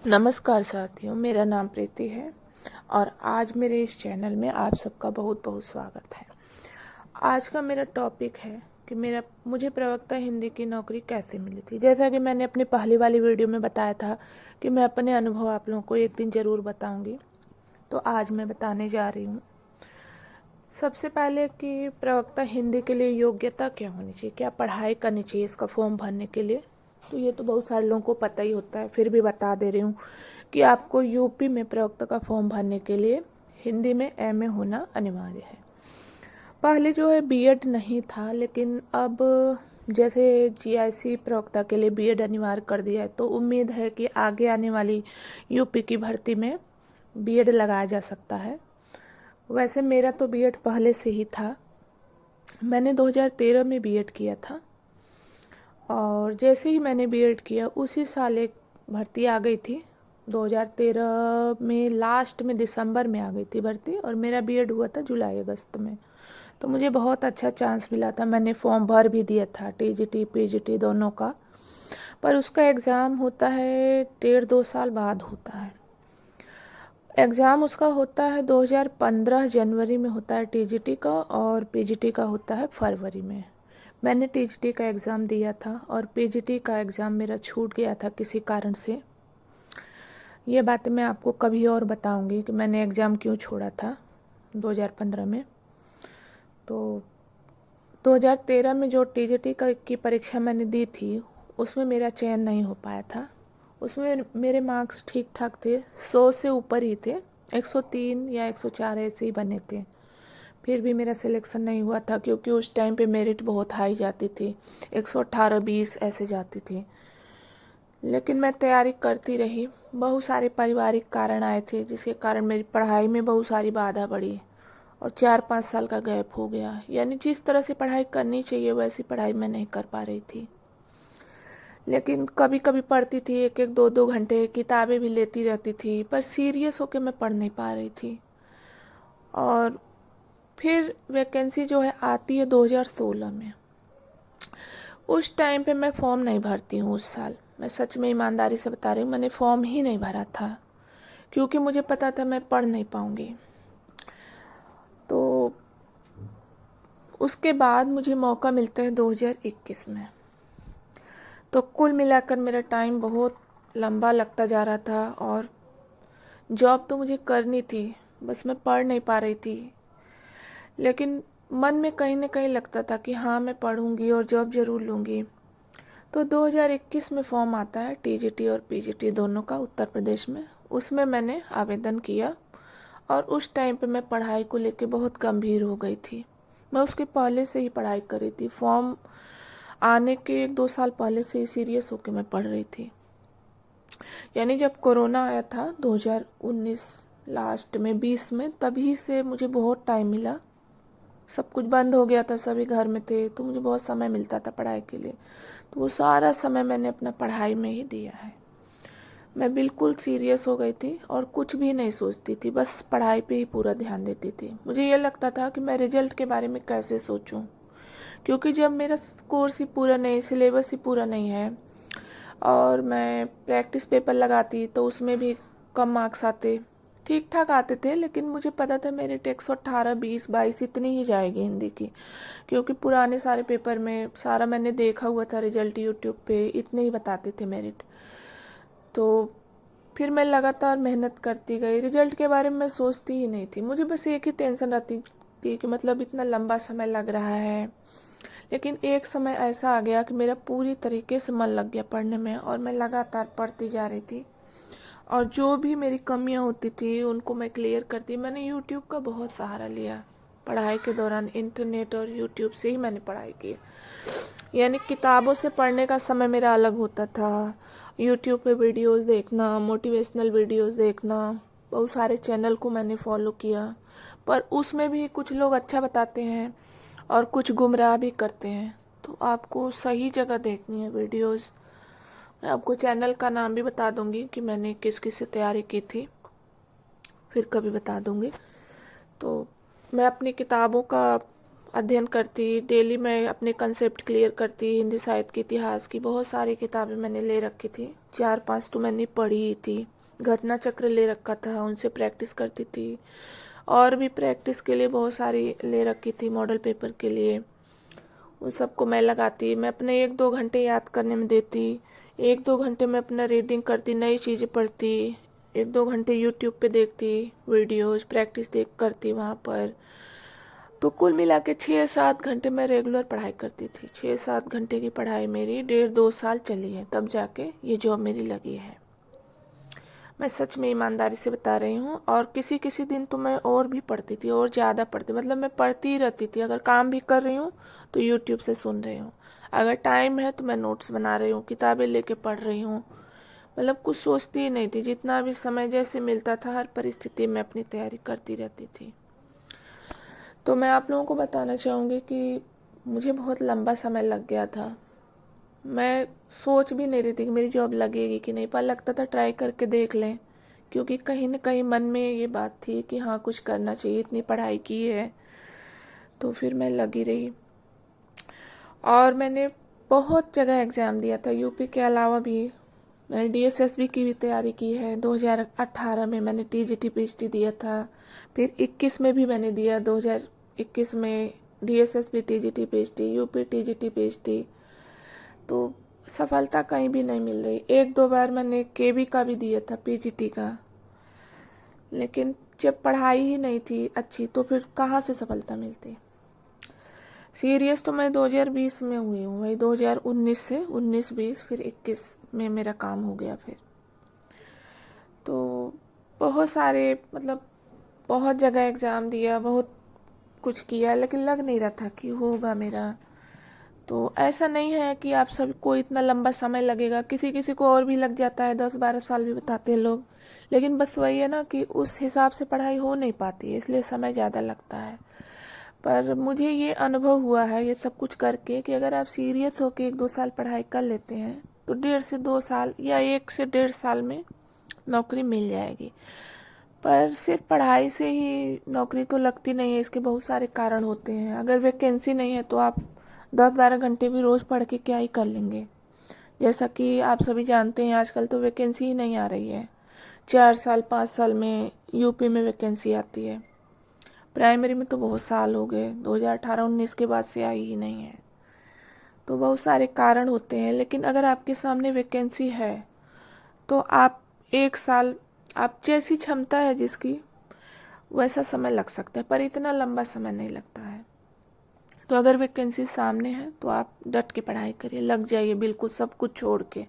नमस्कार साथियों, मेरा नाम प्रीति है और आज मेरे इस चैनल में आप सबका बहुत बहुत स्वागत है। आज का मेरा टॉपिक है कि मुझे प्रवक्ता हिंदी की नौकरी कैसे मिली थी। जैसा कि मैंने अपनी पहली वाली वीडियो में बताया था कि मैं अपने अनुभव आप लोगों को एक दिन ज़रूर बताऊंगी, तो आज मैं बताने जा रही हूँ। सबसे पहले कि प्रवक्ता हिंदी के लिए योग्यता क्या होनी चाहिए, क्या पढ़ाई करनी चाहिए इसका फॉर्म भरने के लिए। तो ये तो बहुत सारे लोगों को पता ही होता है, फिर भी बता दे रही हूँ कि आपको यूपी में प्रवक्ता का फॉर्म भरने के लिए हिंदी में एमए होना अनिवार्य है। पहले जो है बीएड नहीं था, लेकिन अब जैसे जीआईसी प्रवक्ता के लिए बीएड अनिवार्य कर दिया है, तो उम्मीद है कि आगे आने वाली यूपी की भर्ती में बीएड लगाया जा सकता है। वैसे मेरा तो बीएड पहले से ही था, मैंने 2013 में बीएड किया था और जैसे ही मैंने बीएड किया उसी साल एक भर्ती आ गई थी। 2013 में लास्ट में दिसंबर में आ गई थी भर्ती और मेरा बीएड हुआ था जुलाई अगस्त में। तो मुझे बहुत अच्छा चांस मिला था, मैंने फॉर्म भर भी दिया था, टीजीटी पीजीटी दोनों का। पर उसका एग्ज़ाम होता है 1.5-2 साल बाद होता है। एग्ज़ाम उसका होता है 2015 जनवरी में होता है टीजीटी का, और पीजीटी का होता है फरवरी में। मैंने टीजीटी का एग्ज़ाम दिया था और पीजीटी का एग्ज़ाम मेरा छूट गया था किसी कारण से। ये बातें मैं आपको कभी और बताऊंगी कि मैंने एग्ज़ाम क्यों छोड़ा था 2015 में। तो 2013 में जो टीजीटी की परीक्षा मैंने दी थी उसमें मेरा चयन नहीं हो पाया था। उसमें मेरे मार्क्स ठीक ठाक थे, 100 से ऊपर ही थे, 103 या 104 ऐसे ही बने थे। फिर भी मेरा सिलेक्शन नहीं हुआ था क्योंकि उस टाइम पे मेरिट बहुत हाई जाती थी, 118-120 ऐसे जाती थी। लेकिन मैं तैयारी करती रही। बहुत सारे पारिवारिक कारण आए थे जिसके कारण मेरी पढ़ाई में बहुत सारी बाधा पड़ी और 4-5 साल का गैप हो गया। यानी जिस तरह से पढ़ाई करनी चाहिए वैसी पढ़ाई मैं नहीं कर पा रही थी। लेकिन कभी कभी पढ़ती थी, 1-1 2-2 घंटे किताबें भी लेती रहती थी, पर सीरियस होकर मैं पढ़ नहीं पा रही थी। और फिर वैकेंसी जो है आती है 2016 में। उस टाइम पे मैं फॉर्म नहीं भरती हूँ। उस साल मैं सच में ईमानदारी से बता रही हूँ, मैंने फॉर्म ही नहीं भरा था क्योंकि मुझे पता था मैं पढ़ नहीं पाऊँगी। तो उसके बाद मुझे मौका मिलता है 2021 में। तो कुल मिलाकर मेरा टाइम बहुत लंबा लगता जा रहा था और जॉब तो मुझे करनी थी, बस मैं पढ़ नहीं पा रही थी। लेकिन मन में कहीं ना कहीं लगता था कि हाँ मैं पढ़ूंगी और जॉब ज़रूर लूँगी। तो 2021 में फॉर्म आता है टीजीटी और पीजीटी दोनों का उत्तर प्रदेश में। उसमें मैंने आवेदन किया और उस टाइम पे मैं पढ़ाई को लेके बहुत गंभीर हो गई थी। मैं उसके पहले से ही पढ़ाई कर रही थी, फॉर्म आने के 1-2 साल पहले से ही सीरियस होकर मैं पढ़ रही थी। यानी जब कोरोना आया था 2019 लास्ट में 20 में, तभी से मुझे बहुत टाइम मिला। सब कुछ बंद हो गया था, सभी घर में थे, तो मुझे बहुत समय मिलता था पढ़ाई के लिए। तो वो सारा समय मैंने अपना पढ़ाई में ही दिया है। मैं बिल्कुल सीरियस हो गई थी और कुछ भी नहीं सोचती थी, बस पढ़ाई पे ही पूरा ध्यान देती थी। मुझे ये लगता था कि मैं रिजल्ट के बारे में कैसे सोचूं, क्योंकि जब मेरा कोर्स ही पूरा नहीं, सिलेबस ही पूरा नहीं है और मैं प्रैक्टिस पेपर लगाती तो उसमें भी कम मार्क्स आते। ठीक ठाक आते थे, लेकिन मुझे पता था मेरिट 118, 20, 22 इतनी ही जाएगी हिंदी की, क्योंकि पुराने सारे पेपर में सारा मैंने देखा हुआ था रिजल्ट, यूट्यूब पे इतने ही बताते थे मेरिट। तो फिर मैं लगातार मेहनत करती गई, रिजल्ट के बारे में मैं सोचती ही नहीं थी। मुझे बस एक ही टेंशन रहती थी कि मतलब इतना लंबा समय लग रहा है। लेकिन एक समय ऐसा आ गया कि मेरा पूरी तरीके से मन लग गया पढ़ने में और मैं लगातार पढ़ती जा रही थी और जो भी मेरी कमियां होती थी उनको मैं क्लियर करती। मैंने यूट्यूब का बहुत सहारा लिया पढ़ाई के दौरान, इंटरनेट और यूट्यूब से ही मैंने पढ़ाई की। यानी किताबों से पढ़ने का समय मेरा अलग होता था, यूट्यूब पे वीडियोस देखना, मोटिवेशनल वीडियोस देखना, बहुत सारे चैनल को मैंने फॉलो किया। पर उसमें भी कुछ लोग अच्छा बताते हैं और कुछ गुमराह भी करते हैं, तो आपको सही जगह देखनी है वीडियोस। मैं आपको चैनल का नाम भी बता दूंगी कि मैंने किस किस से तैयारी की थी, फिर कभी बता दूंगी। तो मैं अपनी किताबों का अध्ययन करती, डेली मैं अपने कंसेप्ट क्लियर करती। हिंदी साहित्य के इतिहास की बहुत सारी किताबें मैंने ले रखी थी, 4-5 तो मैंने पढ़ी ही थी। घटना चक्र ले रखा था, उनसे प्रैक्टिस करती थी। और भी प्रैक्टिस के लिए बहुत सारी ले रखी थी, मॉडल पेपर के लिए। उन सबको मैं लगाती, मैं अपने 1-2 घंटे याद करने में देती, 1-2 घंटे मैं अपना रीडिंग करती, नई चीज़ें पढ़ती, 1-2 घंटे यूट्यूब पे देखती वीडियोज, प्रैक्टिस देख करती वहाँ पर। तो कुल मिला के 6-7 घंटे मैं रेगुलर पढ़ाई करती थी। 6-7 घंटे की पढ़ाई मेरी 1.5-2 साल चली है, तब जाके ये जॉब मेरी लगी है। मैं सच में ईमानदारी से बता रही हूँ। और किसी किसी दिन तो मैं और भी पढ़ती थी, और ज़्यादा पढ़ती, मतलब मैं पढ़ती ही रहती थी। अगर काम भी कर रही हूँ तो यूट्यूब से सुन रही हूँ, अगर टाइम है तो मैं नोट्स बना रही हूँ, किताबें लेके पढ़ रही हूँ। मतलब कुछ सोचती ही नहीं थी, जितना भी समय जैसे मिलता था हर परिस्थिति में अपनी तैयारी करती रहती थी। तो मैं आप लोगों को बताना चाहूँगी कि मुझे बहुत लंबा समय लग गया था। मैं सोच भी नहीं रही थी कि मेरी जॉब लगेगी कि नहीं, पर लगता था ट्राई करके देख लें, क्योंकि कहीं ना कहीं मन में ये बात थी कि हाँ कुछ करना चाहिए, इतनी पढ़ाई की है। तो फिर मैं लगी रही, और मैंने बहुत जगह एग्ज़ाम दिया था। यूपी के अलावा भी मैंने डीएसएसबी की भी तैयारी की है। 2018 में मैंने टीजीटी पीएचडी दिया था। फिर 21 में भी मैंने दिया, 2021 में DSSB TGT PhD, UP TGT PhD. तो सफलता कहीं भी नहीं मिल रही। 1-2 बार मैंने केबी का भी दिया था, पीजीटी का, लेकिन जब पढ़ाई ही नहीं थी अच्छी तो फिर कहाँ से सफलता मिलती। सीरियस तो मैं 2020 में हुई हूँ, वही 2019 से 19-20, फिर 21 में मेरा काम हो गया। फिर तो बहुत सारे, मतलब बहुत जगह एग्ज़ाम दिया, बहुत कुछ किया, लेकिन लग नहीं रहा था कि होगा मेरा। तो ऐसा नहीं है कि आप सबको इतना लंबा समय लगेगा, किसी किसी को और भी लग जाता है, 10-12 साल भी बताते हैं लोग। लेकिन बस वही है ना कि उस हिसाब से पढ़ाई हो नहीं पाती है, इसलिए समय ज़्यादा लगता है। पर मुझे ये अनुभव हुआ है ये सब कुछ करके कि अगर आप सीरियस होकर 1-2 साल पढ़ाई कर लेते हैं तो 1.5 से 2 साल या 1 से 1.5 साल में नौकरी मिल जाएगी। पर सिर्फ पढ़ाई से ही नौकरी तो लगती नहीं है, इसके बहुत सारे कारण होते हैं। अगर वैकेंसी नहीं है तो आप 10-12 घंटे भी रोज़ पढ़ के क्या ही कर लेंगे। जैसा कि आप सभी जानते हैं आजकल तो वैकेंसी ही नहीं आ रही है। 4 साल 5 साल में यूपी में वैकेंसी आती है। प्राइमरी में तो बहुत साल हो गए, 2018-19 के बाद से आई ही नहीं है। तो बहुत सारे कारण होते हैं, लेकिन अगर आपके सामने वैकेंसी है तो आप 1 साल, आप जैसी क्षमता है जिसकी वैसा समय लग सकता है, पर इतना लंबा समय नहीं लगता है। तो अगर वैकेंसी सामने है तो आप डट के पढ़ाई करिए, लग जाइए बिल्कुल, सब कुछ छोड़ के।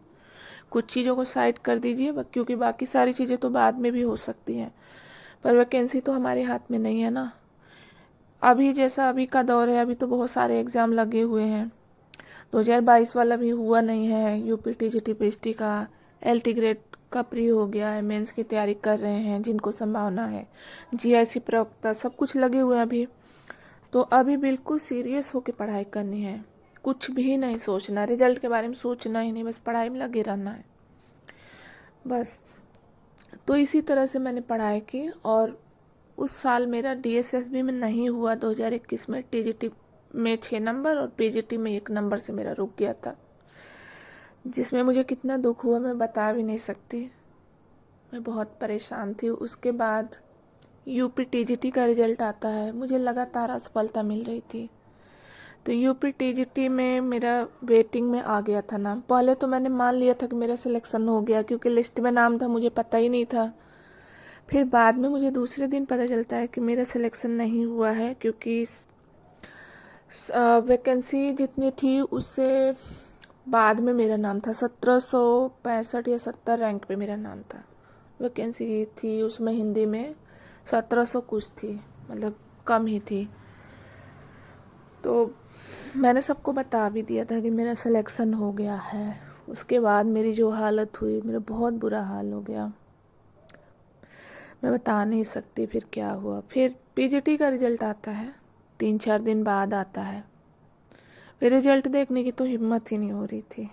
कुछ चीज़ों को साइड कर दीजिए, क्योंकि बाकी सारी चीज़ें तो बाद में भी हो सकती हैं, पर वैकेंसी तो हमारे हाथ में नहीं है ना। अभी जैसा अभी का दौर है, अभी तो बहुत सारे एग्ज़ाम लगे हुए हैं। 2022 वाला भी हुआ नहीं है, यूपी टीजीटी पीएचडी का, एलटी ग्रेड का प्री हो गया है, मेंस की तैयारी कर रहे हैं जिनको संभावना है, जीआईसी प्रवक्ता, सब कुछ लगे हुए हैं अभी। तो अभी बिल्कुल सीरियस होकर पढ़ाई करनी है, कुछ भी नहीं सोचना, रिजल्ट के बारे में सोचना ही नहीं, बस पढ़ाई में लगे रहना है बस। तो इसी तरह से मैंने पढ़ाई की, और उस साल मेरा डीएसएसबी में नहीं हुआ। 2021 में टीजीटी में 6 नंबर और पीजीटी में 1 नंबर से मेरा रुक गया था, जिसमें मुझे कितना दुख हुआ मैं बता भी नहीं सकती। मैं बहुत परेशान थी। उसके बाद यूपी टीजीटी का रिजल्ट आता है, मुझे लगातार असफलता मिल रही थी। तो यूपी टीजीटी में मेरा वेटिंग में आ गया था नाम। पहले तो मैंने मान लिया था कि मेरा सिलेक्शन हो गया, क्योंकि लिस्ट में नाम था, मुझे पता ही नहीं था। फिर बाद में मुझे दूसरे दिन पता चलता है कि मेरा सिलेक्शन नहीं हुआ है, क्योंकि वैकेंसी जितनी थी उससे बाद में मेरा नाम था। 1765 या 70 रैंक पे मेरा नाम था। वैकेंसी थी उसमें हिंदी में 1700 कुछ थी, मतलब कम ही थी। तो मैंने सबको बता भी दिया था कि मेरा सिलेक्शन हो गया है। उसके बाद मेरी जो हालत हुई, मेरा बहुत बुरा हाल हो गया, मैं बता नहीं सकती फिर क्या हुआ। फिर पीजीटी का रिजल्ट आता है, 3-4 दिन बाद आता है। फिर रिजल्ट देखने की तो हिम्मत ही नहीं हो रही थी।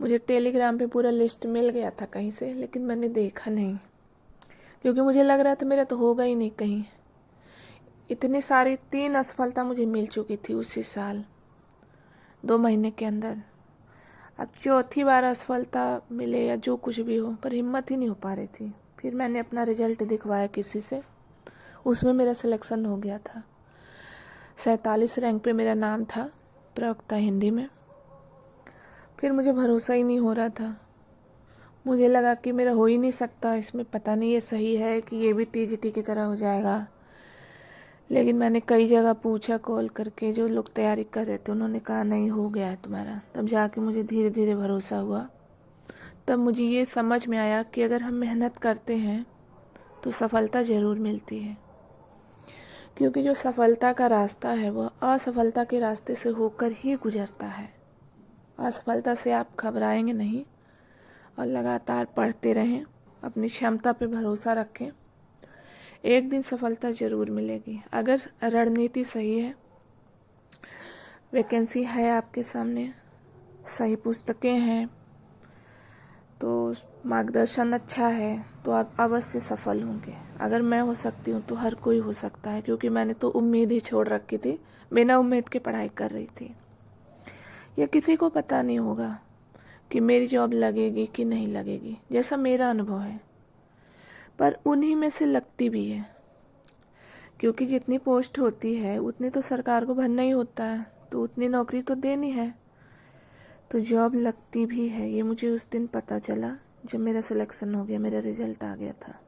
मुझे टेलीग्राम पे पूरा लिस्ट मिल गया था कहीं से, लेकिन मैंने देखा नहीं, क्योंकि मुझे लग रहा था मेरा तो होगा ही नहीं कहीं। इतनी सारी 3 असफलता मुझे मिल चुकी थी उसी साल 2 महीने के अंदर। अब चौथी बार असफलता मिले या जो कुछ भी हो, पर हिम्मत ही नहीं हो पा रही थी। फिर मैंने अपना रिजल्ट दिखवाया किसी से, उसमें मेरा सिलेक्शन हो गया था। 47 रैंक पे मेरा नाम था, प्रवक्ता हिंदी में। फिर मुझे भरोसा ही नहीं हो रहा था। मुझे लगा कि मेरा हो ही नहीं सकता इसमें, पता नहीं ये सही है कि ये भी टीजीटी की तरह हो जाएगा। लेकिन मैंने कई जगह पूछा कॉल करके, जो लोग तैयारी कर रहे थे उन्होंने कहा नहीं हो गया है तुम्हारा। तब जाके मुझे धीरे धीरे भरोसा हुआ। तब मुझे ये समझ में आया कि अगर हम मेहनत करते हैं तो सफलता ज़रूर मिलती है, क्योंकि जो सफलता का रास्ता है वह असफलता के रास्ते से होकर ही गुजरता है। असफलता से आप घबराएंगे नहीं और लगातार पढ़ते रहें, अपनी क्षमता पे भरोसा रखें। एक दिन सफलता ज़रूर मिलेगी अगर रणनीति सही है, वैकेंसी है आपके सामने, सही पुस्तकें हैं, तो मार्गदर्शन अच्छा है, तो आप अवश्य सफल होंगे। अगर मैं हो सकती हूँ तो हर कोई हो सकता है, क्योंकि मैंने तो उम्मीद ही छोड़ रखी थी, बिना उम्मीद के पढ़ाई कर रही थी। यह किसी को पता नहीं होगा कि मेरी जॉब लगेगी कि नहीं लगेगी, जैसा मेरा अनुभव है, पर उन्हीं में से लगती भी है, क्योंकि जितनी पोस्ट होती है उतनी तो सरकार को भरना ही होता है, तो उतनी नौकरी तो देनी है, तो जॉब लगती भी है। ये मुझे उस दिन पता चला जब मेरा सिलेक्शन हो गया, मेरा रिजल्ट आ गया था।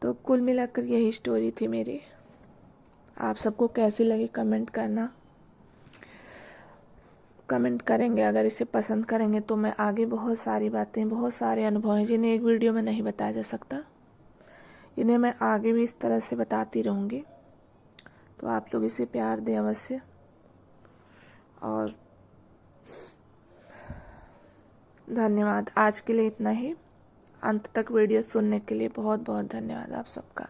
तो कुल मिलाकर यही स्टोरी थी मेरी। आप सबको कैसी लगी कमेंट करना, कमेंट करेंगे। अगर इसे पसंद करेंगे तो मैं आगे बहुत सारी बातें, बहुत सारे अनुभव हैं जिन्हें एक वीडियो में नहीं बताया जा सकता, इन्हें मैं आगे भी इस तरह से बताती रहूँगी। तो आप लोग इसे प्यार दें अवश्य, और धन्यवाद। आज के लिए इतना ही। अंत तक वीडियो सुनने के लिए बहुत बहुत धन्यवाद आप सबका।